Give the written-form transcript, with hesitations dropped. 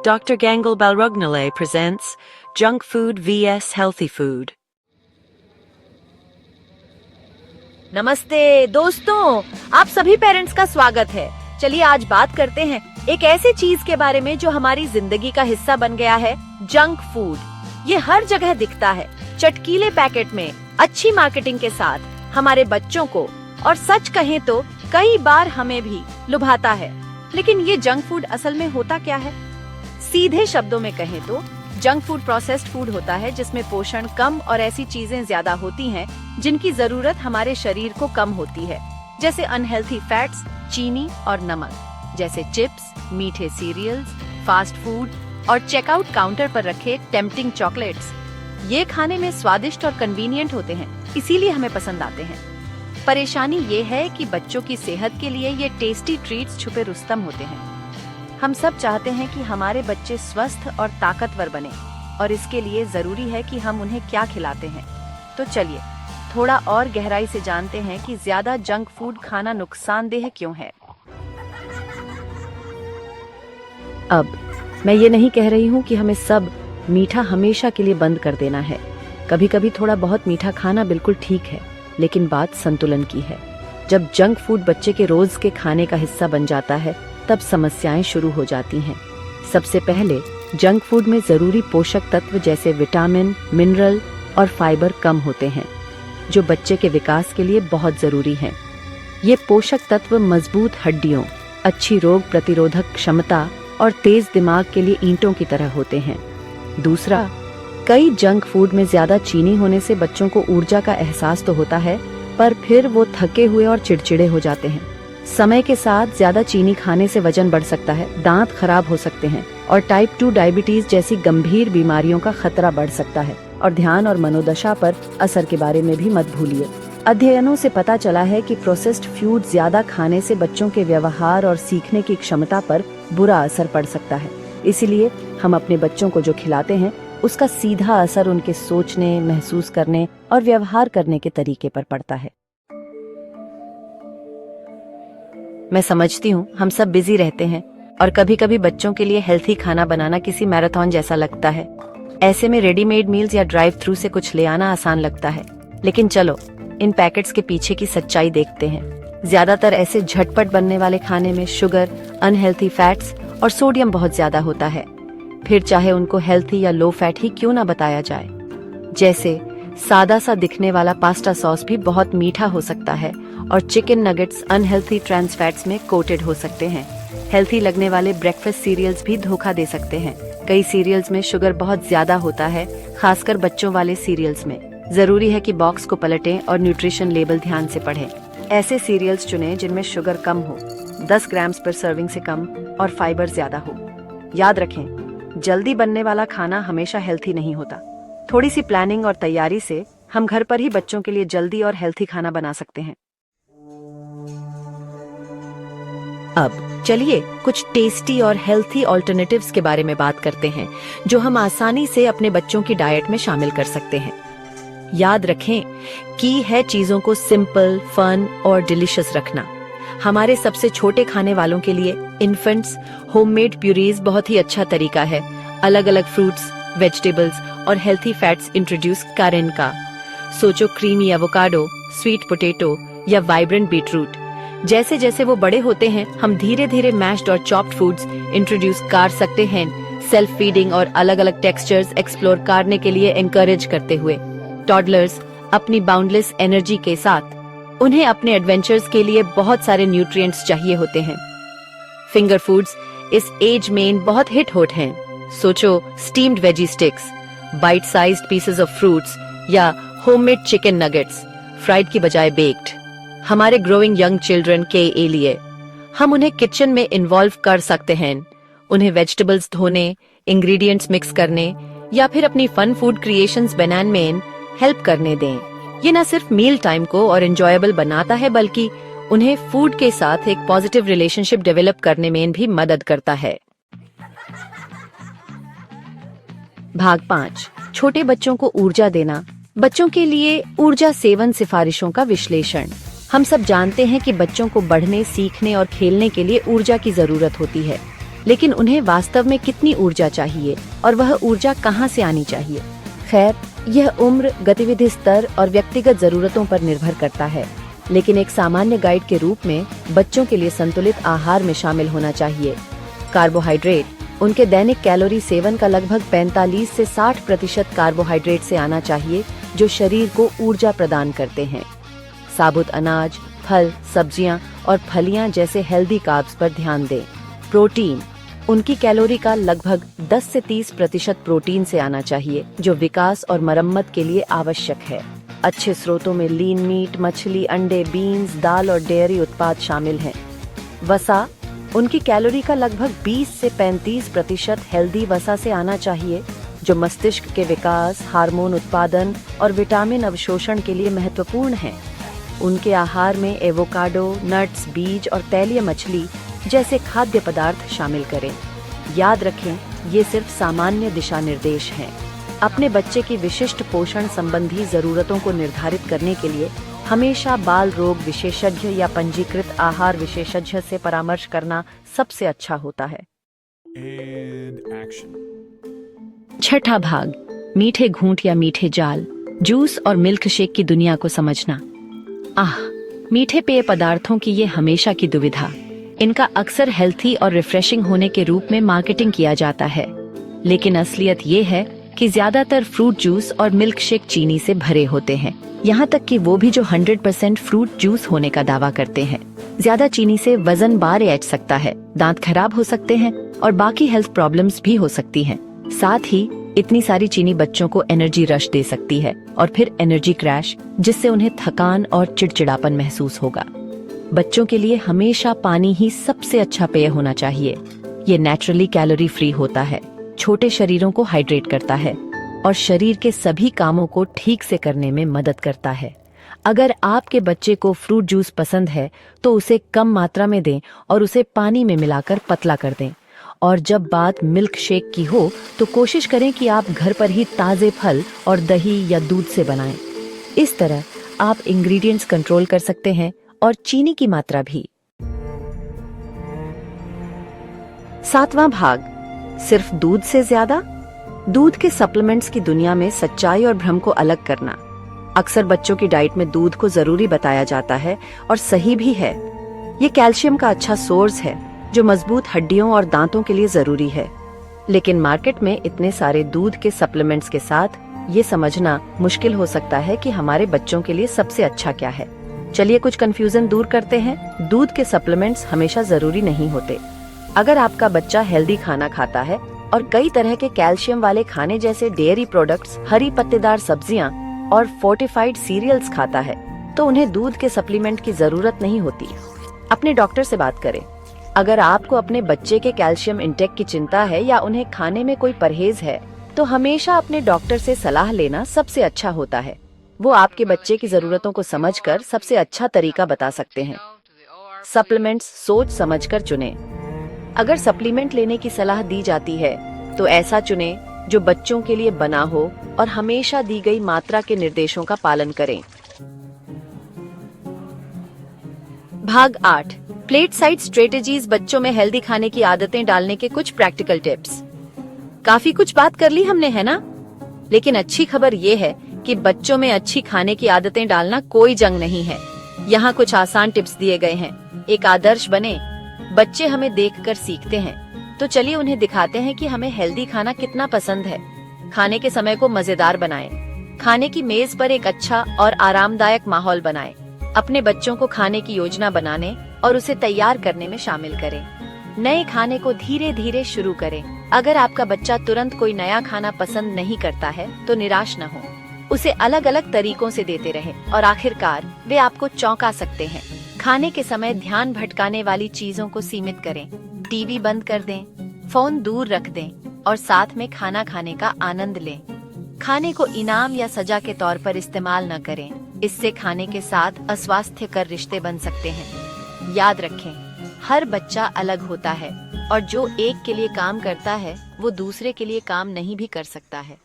Dr. Gangal Balrugnale presents Junk Food vs Healthy Food. नमस्ते दोस्तों, आप सभी पेरेंट्स का स्वागत है। चलिए आज बात करते हैं एक ऐसी चीज के बारे में जो हमारी जिंदगी का हिस्सा बन गया है, जंक फूड। ये हर जगह दिखता है, चटकीले पैकेट में, अच्छी मार्केटिंग के साथ हमारे बच्चों को और सच कहें तो कई बार हमें भी लुभाता है। लेकिन ये जंक फूड असल में होता क्या है? सीधे शब्दों में कहें तो जंक फूड प्रोसेस्ड फूड होता है जिसमें पोषण कम और ऐसी चीजें ज्यादा होती हैं जिनकी जरूरत हमारे शरीर को कम होती है, जैसे अनहेल्थी फैट्स, चीनी और नमक, जैसे चिप्स, मीठे सीरियल्स, फास्ट फूड और चेकआउट काउंटर पर रखे टेम्पटिंग चॉकलेट्स। ये खाने में स्वादिष्ट और कन्वीनियंट होते हैं, इसीलिए हमें पसंद आते हैं। परेशानी ये है कि बच्चों की सेहत के लिए ये टेस्टी ट्रीट्स छुपे रुस्तम होते हैं। हम सब चाहते हैं कि हमारे बच्चे स्वस्थ और ताकतवर बने, और इसके लिए जरूरी है कि हम उन्हें क्या खिलाते हैं। तो चलिए थोड़ा और गहराई से जानते हैं कि ज्यादा जंक फूड खाना नुकसानदेह क्यों है। अब मैं ये नहीं कह रही हूँ कि हमें सब मीठा हमेशा के लिए बंद कर देना है। कभी कभी थोड़ा बहुत मीठा खाना बिल्कुल ठीक है, लेकिन बात संतुलन की है। जब जंक फूड बच्चे के रोज के खाने का हिस्सा बन जाता है तब समस्याएं शुरू हो जाती हैं। सबसे पहले जंक फूड में जरूरी पोषक तत्व जैसे विटामिन, मिनरल और फाइबर कम होते हैं, जो बच्चे के विकास के लिए बहुत जरूरी हैं। ये पोषक तत्व मजबूत हड्डियों, अच्छी रोग प्रतिरोधक क्षमता और तेज दिमाग के लिए ईंटों की तरह होते हैं। दूसरा, कई जंक फूड में ज्यादा चीनी होने से बच्चों को ऊर्जा का एहसास तो होता है, पर फिर वो थके हुए और चिड़चिड़े हो जाते हैं। समय के साथ ज्यादा चीनी खाने से वजन बढ़ सकता है, दांत खराब हो सकते हैं और टाइप 2 डायबिटीज जैसी गंभीर बीमारियों का खतरा बढ़ सकता है। और ध्यान और मनोदशा पर असर के बारे में भी मत भूलिए। अध्ययनों से पता चला है कि प्रोसेस्ड फूड ज्यादा खाने से बच्चों के व्यवहार और सीखने की क्षमता पर बुरा असर पड़ सकता है। इसीलिए हम अपने बच्चों को जो खिलाते हैं उसका सीधा असर उनके सोचने, महसूस करने और व्यवहार करने के तरीके पर पड़ता है। मैं समझती हूँ हम सब बिजी रहते हैं और कभी कभी बच्चों के लिए हेल्थी खाना बनाना किसी मैराथन जैसा लगता है। ऐसे में रेडीमेड मील्स या ड्राइव थ्रू से कुछ ले आना आसान लगता है, लेकिन चलो इन पैकेट्स के पीछे की सच्चाई देखते हैं। ज्यादातर ऐसे झटपट बनने वाले खाने में शुगर, अनहेल्थी फैट्स और सोडियम बहुत ज्यादा होता है, फिर चाहे उनको हेल्थी या लो फैट ही क्यों ना बताया जाए। जैसे सादा सा दिखने वाला पास्ता सॉस भी बहुत मीठा हो सकता है और chicken nuggets unhealthy trans fats में कोटेड हो सकते हैं। हेल्थी लगने वाले ब्रेकफास्ट सीरियल्स भी धोखा दे सकते हैं। कई सीरियल्स में शुगर बहुत ज्यादा होता है, खासकर बच्चों वाले सीरियल्स में। जरूरी है कि बॉक्स को पलटें और न्यूट्रिशन लेबल ध्यान से पढ़ें। ऐसे सीरियल्स चुनें जिनमें शुगर कम हो, 10 ग्राम्स पर सर्विंग से कम और फाइबर ज्यादा हो। याद रखें, जल्दी बनने वाला खाना हमेशा हेल्थी नहीं होता। थोड़ी सी प्लानिंग और तैयारी से हम घर पर ही बच्चों के लिए जल्दी और हेल्थी खाना बना सकते हैं। अब चलिए कुछ टेस्टी और हेल्थी ऑल्टरनेटिव्स के बारे में बात करते हैं जो हम आसानी से अपने बच्चों की डाइट में शामिल कर सकते हैं। याद रखें की है चीजों को सिंपल, फन और डिलीशियस रखना। हमारे सबसे छोटे खाने वालों के लिए इन्फेंट्स होममेड प्यूरीज बहुत ही अच्छा तरीका है। अलग अलग फ्रूट्स, वेजिटेबल्स और हेल्थी फैट्स इंट्रोड्यूस करें का। सोचो क्रीमी एवोकाडो, स्वीट पोटैटो या वाइब्रेंट बीटरूट। जैसे जैसे वो बड़े होते हैं हम धीरे धीरे मैश्ड और चॉप्ड फूड्स इंट्रोड्यूस कर सकते हैं, सेल्फ फीडिंग और अलग अलग टेक्सचर्स एक्सप्लोर करने के लिए एनकरेज करते हुए। टॉडलर्स अपनी बाउंडलेस एनर्जी के साथ, उन्हें अपने एडवेंचर्स के लिए बहुत सारे न्यूट्रिएंट्स चाहिए होते हैं। फिंगर फूड्स इस एज में बहुत हिट होट हैं। सोचो steamed veggie sticks, bite sized pieces of fruits या होममेड चिकन नगेट्स, फ्राइड की बजाय बेक्ड। हमारे ग्रोइंग यंग चिल्ड्रन के लिए हम उन्हें किचन में इन्वॉल्व कर सकते हैं। उन्हें वेजिटेबल्स धोने, इंग्रेडिएंट्स मिक्स करने या फिर अपनी फन फूड क्रिएशंस बनाने में हेल्प करने दें। ये न सिर्फ मील टाइम को और एंजॉयबल बनाता है, बल्कि उन्हें फूड के साथ एक पॉजिटिव रिलेशनशिप डेवलप करने में भी मदद करता है। भाग 5, छोटे बच्चों को ऊर्जा देना। बच्चों के लिए ऊर्जा सेवन सिफारिशों का विश्लेषण। हम सब जानते हैं कि बच्चों को बढ़ने, सीखने और खेलने के लिए ऊर्जा की जरूरत होती है। लेकिन उन्हें वास्तव में कितनी ऊर्जा चाहिए और वह ऊर्जा कहाँ से आनी चाहिए? खैर, यह उम्र, गतिविधि स्तर और व्यक्तिगत जरूरतों पर निर्भर करता है, लेकिन एक सामान्य गाइड के रूप में बच्चों के लिए संतुलित आहार में शामिल होना चाहिए। कार्बोहाइड्रेट, उनके दैनिक कैलोरी सेवन का लगभग 45 से 60% कार्बोहाइड्रेट से आना चाहिए, जो शरीर को ऊर्जा प्रदान करते हैं। साबुत अनाज, फल, सब्जियां और फलियां जैसे हेल्दी कार्ब्स पर ध्यान दें। प्रोटीन, उनकी कैलोरी का लगभग 10 से 30% प्रोटीन से आना चाहिए, जो विकास और मरम्मत के लिए आवश्यक है। अच्छे स्रोतों में लीन मीट, मछली, अंडे, बीन्स, दाल और डेयरी उत्पाद शामिल हैं। वसा, उनकी कैलोरी का लगभग 20 से 35% हेल्दी वसा से आना चाहिए, जो मस्तिष्क के विकास, हार्मोन उत्पादन और विटामिन अवशोषण के लिए महत्वपूर्ण है। उनके आहार में एवोकाडो, नट्स, बीज और तैलीय मछली जैसे खाद्य पदार्थ शामिल करें। याद रखें, ये सिर्फ सामान्य दिशा निर्देश हैं। अपने बच्चे की विशिष्ट पोषण संबंधी जरूरतों को निर्धारित करने के लिए हमेशा बाल रोग विशेषज्ञ या पंजीकृत आहार विशेषज्ञ से परामर्श करना सबसे अच्छा होता है। छठा भाग, मीठे घूंट या मीठे जाल, जूस और मिल्क शेक की दुनिया को समझना। मीठे पेय पदार्थों की ये हमेशा की दुविधा। इनका अक्सर हेल्थी और रिफ्रेशिंग होने के रूप में मार्केटिंग किया जाता है, लेकिन असलियत ये है कि ज्यादातर फ्रूट जूस और मिल्क शेक चीनी से भरे होते हैं, यहाँ तक कि वो भी जो 100% फ्रूट जूस होने का दावा करते हैं। ज्यादा चीनी से वजन बढ़ सकता है, दांत खराब हो सकते हैं और बाकी हेल्थ प्रॉब्लम्स भी हो सकती हैं। साथ ही इतनी सारी चीनी बच्चों को एनर्जी रश दे सकती है और फिर एनर्जी क्रैश, जिससे उन्हें थकान और चिड़चिड़ापन महसूस होगा। बच्चों के लिए हमेशा पानी ही सबसे अच्छा पेय होना चाहिए। ये नेचुरली कैलोरी फ्री होता है, छोटे शरीरों को हाइड्रेट करता है और शरीर के सभी कामों को ठीक से करने में मदद करता है। अगर आपके बच्चे को फ्रूट जूस पसंद है तो उसे कम मात्रा में दें और उसे पानी में मिलाकर पतला कर दें। और जब बात मिल्क शेक की हो तो कोशिश करें कि आप घर पर ही ताजे फल और दही या दूध से बनाएं। इस तरह आप इंग्रेडिएंट्स कंट्रोल कर सकते हैं और चीनी की मात्रा भी। सातवां भाग, सिर्फ दूध से ज्यादा। दूध के सप्लीमेंट्स की दुनिया में सच्चाई और भ्रम को अलग करना। अक्सर बच्चों की डाइट में दूध को जरूरी बताया जाता है और सही भी है। ये कैल्शियम का अच्छा सोर्स है जो मजबूत हड्डियों और दांतों के लिए जरूरी है। लेकिन मार्केट में इतने सारे दूध के सप्लीमेंट्स के साथ ये समझना मुश्किल हो सकता है कि हमारे बच्चों के लिए सबसे अच्छा क्या है। चलिए कुछ कंफ्यूजन दूर करते हैं। दूध के सप्लीमेंट्स हमेशा जरूरी नहीं होते। अगर आपका बच्चा हेल्दी खाना खाता है और कई तरह के कैल्शियम वाले खाने जैसे डेयरी प्रोडक्ट्स, हरी पत्तेदार सब्जियां और फोर्टिफाइड सीरियल्स खाता है, तो उन्हें दूध के सप्लीमेंट की जरूरत नहीं होती। अपने डॉक्टर से बात करें। अगर आपको अपने बच्चे के कैल्शियम इंटेक की चिंता है या उन्हें खाने में कोई परहेज है, तो हमेशा अपने डॉक्टर से सलाह लेना सबसे अच्छा होता है। वो आपके बच्चे की जरूरतों को समझकर सबसे अच्छा तरीका बता सकते हैं। सप्लीमेंट्स सोच समझकर चुनें। अगर सप्लीमेंट लेने की सलाह दी जाती है तो ऐसा चुनें जो बच्चों के लिए बना हो और हमेशा दी गई मात्रा के निर्देशों का पालन करें। भाग 8, प्लेट साइड स्ट्रेटेजीज, बच्चों में हेल्दी खाने की आदतें डालने के कुछ प्रैक्टिकल टिप्स। काफी कुछ बात कर ली हमने, है ना? लेकिन अच्छी खबर ये है कि बच्चों में अच्छी खाने की आदतें डालना कोई जंग नहीं है। यहाँ कुछ आसान टिप्स दिए गए हैं। एक आदर्श बने। बच्चे हमें देखकर सीखते हैं, तो चलिए उन्हें दिखाते हैं कि हमें हेल्दी खाना कितना पसंद है। खाने के समय को मजेदार बनाएं। खाने की मेज पर एक अच्छा और आरामदायक माहौल बनाएं। अपने बच्चों को खाने की योजना बनाने और उसे तैयार करने में शामिल करें। नए खाने को धीरे धीरे शुरू करें। अगर आपका बच्चा तुरंत कोई नया खाना पसंद नहीं करता है तो निराश न हो। उसे अलग अलग तरीकों से देते रहें और आखिरकार वे आपको चौंका सकते हैं। खाने के समय ध्यान भटकाने वाली चीजों को सीमित करें। टीवी बंद कर दें, फोन दूर रख दें और साथ में खाना खाने का आनंद लें। खाने को इनाम या सजा के तौर पर इस्तेमाल न करें। इससे खाने के साथ अस्वास्थ्यकर रिश्ते बन सकते हैं। याद रखें, हर बच्चा अलग होता है और जो एक के लिए काम करता है वो दूसरे के लिए काम नहीं भी कर सकता है।